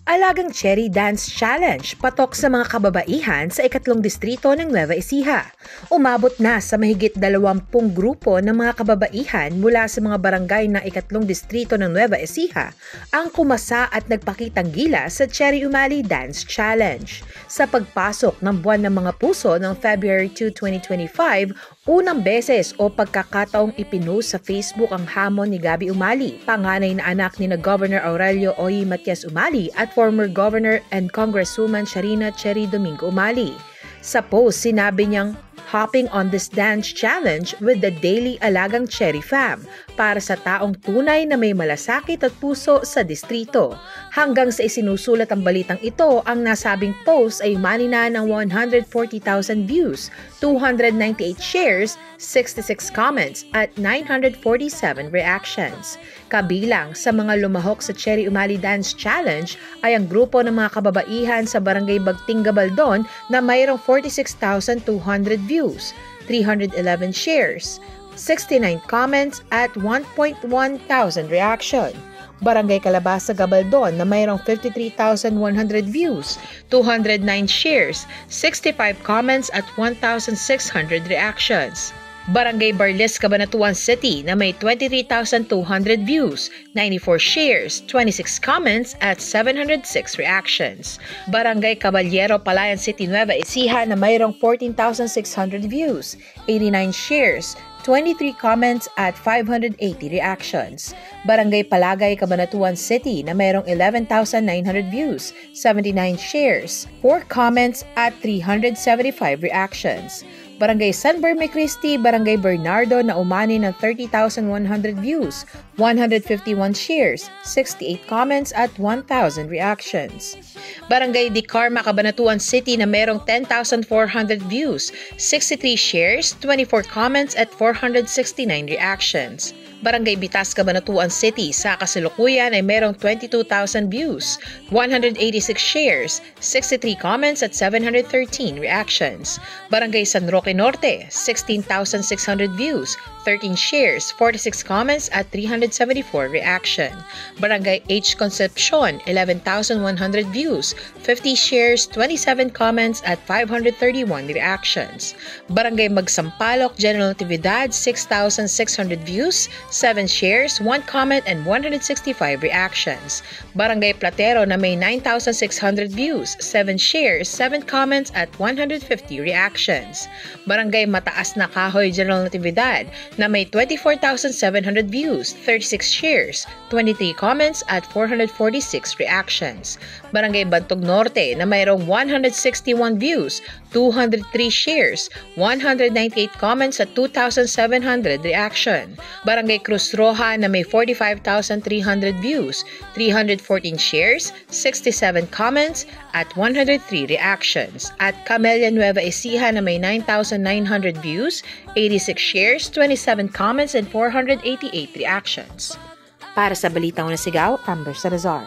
Alagang Cherry Dance Challenge patok sa mga kababaihan sa ikatlong distrito ng Nueva Ecija. Umabot na sa mahigit 20 grupo ng mga kababaihan mula sa mga barangay ng ikatlong distrito ng Nueva Ecija ang kumasa at nagpakitang gilas sa Cherry Umali Dance Challenge. Sa pagpasok ng buwan ng mga puso ng February 2, 2025, unang beses o pagkakataong ipinost sa Facebook ang hamon ni Gabi Umali, panganay na anak ni Governor Aurelio Oy Matias Umali at former Governor and Congresswoman Sharina Cherry Domingo Umali. Sa post, sinabi niyang, "Hopping on this dance challenge with the daily Alagang Cherry fam para sa taong tunay na may malasakit at puso sa distrito." Hanggang sa isinusulat ang balitang ito, ang nasabing post ay umani na ng 140,000 views, 298 shares, 66 comments at 947 reactions. Kabilang sa mga lumahok sa Cherry Umali Dance Challenge ay ang grupo ng mga kababaihan sa Barangay Bagting Gabaldon na mayroong 46,200 views, 311 shares, 69 comments at 1,100 reaction. Barangay Calabasa Gabaldon na mayroong 53,100 views, 209 shares, 65 comments at 1,600 reactions. Barangay Barles, Cabanatuan City na may 23,200 views, 94 shares, 26 comments at 706 reactions. Barangay Caballero, Palayan City, Nueva Ecija na mayroong 14,600 views, 89 shares, 23 comments at 580 reactions. Barangay Palagay, Cabanatuan City na mayroong 11,900 views, 79 shares, 4 comments at 375 reactions. Barangay San Berme Cristi, Barangay Bernardo na umani ng 30,100 views, 151 shares, 68 comments at 1,000 reactions. Barangay Di Carma, Cabanatuan City na mayroong 10,400 views, 63 shares, 24 comments at 469 reactions. Barangay Bitas, Cabanatuan City sa kasalukuyan ay mayroong 22,000 views, 186 shares, 63 comments at 713 reactions. Barangay San Roque Norte, 16,600 views, 13 shares, 46 comments at 374 reaction. Barangay H. Concepcion, 11,100 views, 50 shares, 27 comments at 531 reactions. Barangay Magsampaloc, General Natividad, 6,600 views, 7 shares, 1 comment and 165 reactions. Barangay Platero na may 9,600 views, 7 shares, 7 comments at 150 reactions. Barangay Mataas na Kahoy, General Natividad na may 24,700 views, 36 shares, 23 comments at 446 reactions. Barangay Bantog Norte na mayroong 161 views, 203 shares, 198 comments at 2,700 reaction. Barangay Cruz Roja na may 45,300 views, 314 shares, 67 comments at 103 reactions. At Camellia Nueva Ecija na may 9,900 views, 86 shares, 27 comments and 488 reactions. Para sa Balitang Unang Sigaw, Amber Salazar.